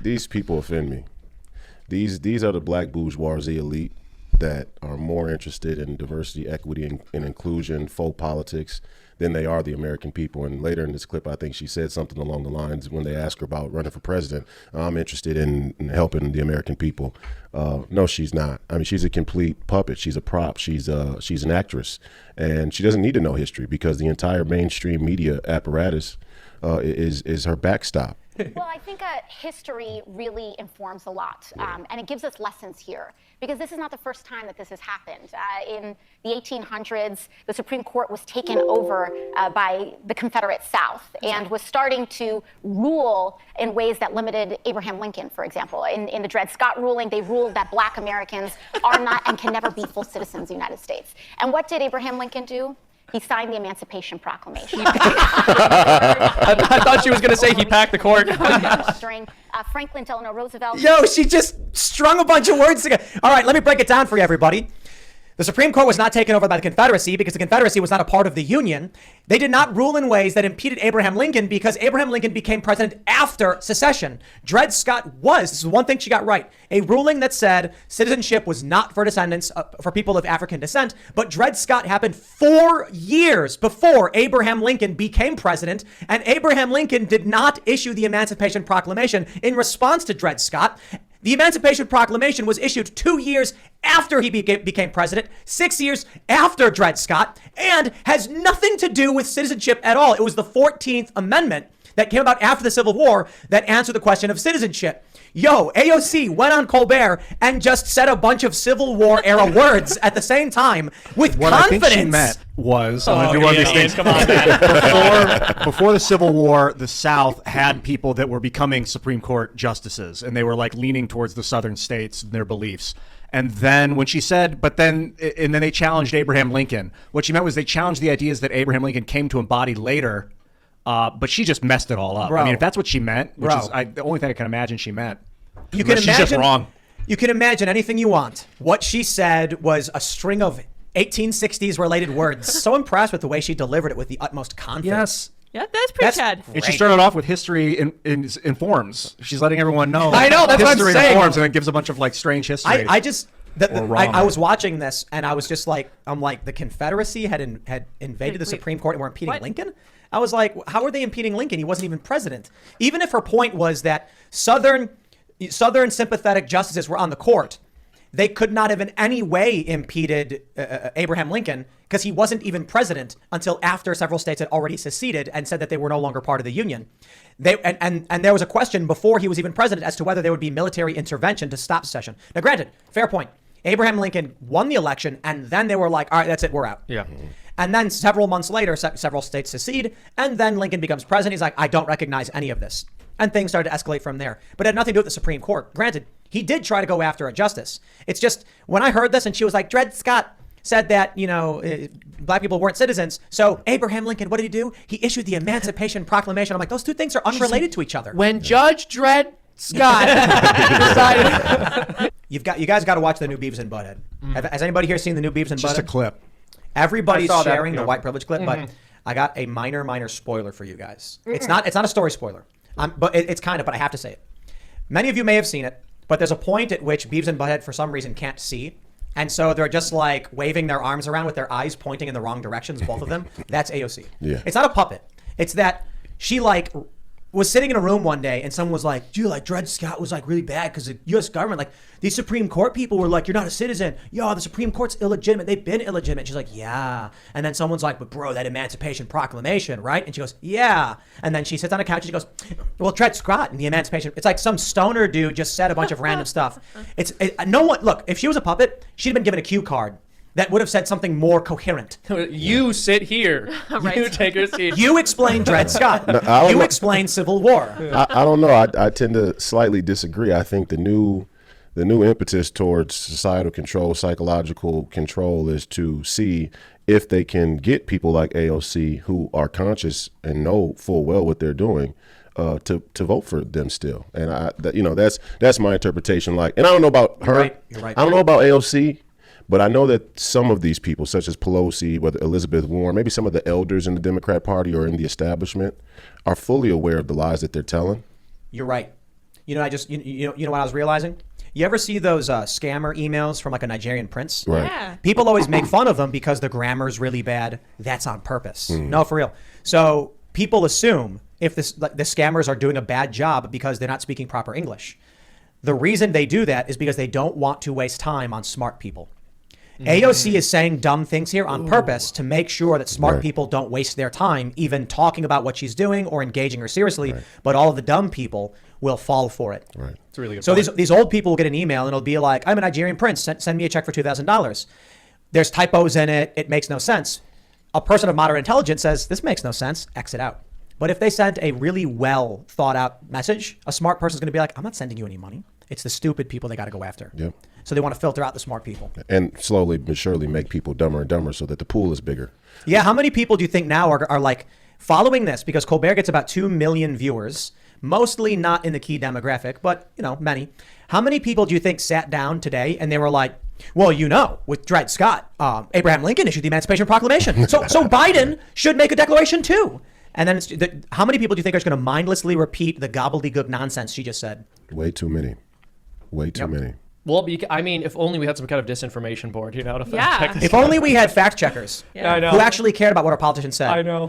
these people offend me. These are the black bourgeoisie elite that are more interested in diversity, equity, and inclusion, faux politics, than they are the American people. And later in this clip, I think she said something along the lines when they asked her about running for president, I'm interested in helping the American people. No, she's not. I mean, she's a complete puppet. She's a prop. She's an actress. And she doesn't need to know history because the entire mainstream media apparatus is her backstop. Well, I think history really informs a lot, and it gives us lessons here, because this is not the first time that this has happened. In the 1800s, the Supreme Court was taken over by the Confederate South and was starting to rule in ways that limited Abraham Lincoln, for example. In the Dred Scott ruling, they ruled that black Americans are not and can never be full citizens of the United States. And what did Abraham Lincoln do? He signed the Emancipation Proclamation. I thought she was going to say he packed the court. During Franklin Delano Roosevelt. Yo, she just strung a bunch of words together. All right, let me break it down for you, everybody. The Supreme Court was not taken over by the Confederacy because the Confederacy was not a part of the Union. They did not rule in ways that impeded Abraham Lincoln because Abraham Lincoln became president after secession. Dred Scott this is one thing she got right, a ruling that said citizenship was not for descendants, for people of African descent. But Dred Scott happened 4 years before Abraham Lincoln became president. And Abraham Lincoln did not issue the Emancipation Proclamation in response to Dred Scott. The Emancipation Proclamation was issued 2 years after he became president, 6 years after Dred Scott, and has nothing to do with citizenship at all. It was the 14th Amendment that came about after the Civil War that answered the question of citizenship. Yo, AOC went on Colbert and just said a bunch of Civil War era words at the same time with what confidence. I think she meant was, I'm going to do one of these things. Come on, man. Before the Civil War, the South had people that were becoming Supreme Court justices, and they were like leaning towards the Southern states and their beliefs. And then when she said, and then they challenged Abraham Lincoln, what she meant was they challenged the ideas that Abraham Lincoln came to embody later. But she just messed it all up. Bro. I mean, if that's what she meant, which is the only thing I can imagine she meant, She's just wrong. You can imagine anything you want. What she said was a string of 1860s related words. So impressed with the way she delivered it with the utmost confidence. Yes. Yeah, that's pretty Chad. And she started off with history informs. She's letting everyone know. I know, that's what I'm history saying. Informs, and then gives a bunch of like strange history. I was watching this and I was just like, the Confederacy had invaded the Supreme Court and were impeding Lincoln? I was like, how are they impeding Lincoln? He wasn't even president. Even if her point was that Southern sympathetic justices were on the court, they could not have in any way impeded Abraham Lincoln because he wasn't even president until after several states had already seceded and said that they were no longer part of the Union. And there was a question before he was even president as to whether there would be military intervention to stop secession. Now, granted, fair point. Abraham Lincoln won the election, and then they were like, all right, that's it, we're out. Yeah. And then several months later, several states secede, and then Lincoln becomes president. He's like, I don't recognize any of this. And things started to escalate from there. But it had nothing to do with the Supreme Court. Granted, he did try to go after a justice. It's just, when I heard this and she was like, Dred Scott said that, black people weren't citizens. So Abraham Lincoln, what did he do? He issued the Emancipation Proclamation. I'm like, those two things are unrelated to each other. When Judge Dred Scott decided... You guys got to watch the new Beavis and Butthead. Has anybody here seen the new Beavis and Butthead? Just a clip. Everybody's sharing the white privilege clip, but I got a minor spoiler for you guys. It's not a story spoiler, but it's kind of, but I have to say it. Many of you may have seen it, but there's a point at which Beavis and Butthead for some reason can't see. And so they're just like waving their arms around with their eyes pointing in the wrong directions, both of them. That's AOC. Yeah. It's not a puppet. It's that she was sitting in a room one day and someone was like, dude, Dred Scott was really bad because the U.S. government, these Supreme Court people were like, you're not a citizen. Yo, the Supreme Court's illegitimate. They've been illegitimate. And she's like, yeah. And then someone's like, but bro, that Emancipation Proclamation, right? And she goes, yeah. And then she sits on a couch and she goes, well, Dred Scott and the Emancipation. It's like some stoner dude just said a bunch of random stuff. Look, if she was a puppet, she'd have been given a cue card that would have said something more coherent. You sit here. Right. You take your seat. You explain Dred Scott. You explain Civil War. I don't know. I tend to slightly disagree. I think the new impetus towards societal control, psychological control, is to see if they can get people like AOC who are conscious and know full well what they're doing to vote for them still. And that's my interpretation. And I don't know about her. You're right. I don't know about AOC. But I know that some of these people, such as Pelosi, whether Elizabeth Warren, maybe some of the elders in the Democrat Party or in the establishment, are fully aware of the lies that they're telling. You're right. You know, you know what I was realizing? You ever see those scammer emails from like a Nigerian prince? Right. Yeah. People always make fun of them because the grammar's really bad. That's on purpose. No, for real. So people assume if the scammers are doing a bad job because they're not speaking proper English. The reason they do that is because they don't want to waste time on smart people. AOC is saying dumb things here on purpose to make sure that smart people don't waste their time even talking about what she's doing or engaging her seriously. But all of the dumb people will fall for it. Right. It's a really good So point. these old people will get an email and it'll be like, I'm a Nigerian prince. Send me a check for $2,000. There's typos in it. It makes no sense. A person of moderate intelligence says, this makes no sense. Exit out. But if they sent a really well thought out message, a smart person's going to be like, I'm not sending you any money. It's the stupid people they got to go after. Yep. So they want to filter out the smart people. And slowly but surely make people dumber and dumber so that the pool is bigger. Yeah. How many people do you think now are like following this? Because Colbert gets about 2 million viewers, mostly not in the key demographic, but you know, many. How many people do you think sat down today and they were like, well, you know, with Dred Scott, Abraham Lincoln issued the Emancipation Proclamation. So Biden should make a declaration too. And then how many people do you think are just going to mindlessly repeat the gobbledygook nonsense she just said? Way too many. Way too many. Well, I mean, if only we had some kind of disinformation board, you know, to fact Yeah. check this. If only we had fact checkers Yeah, I know. who actually cared about what our politicians said. I know.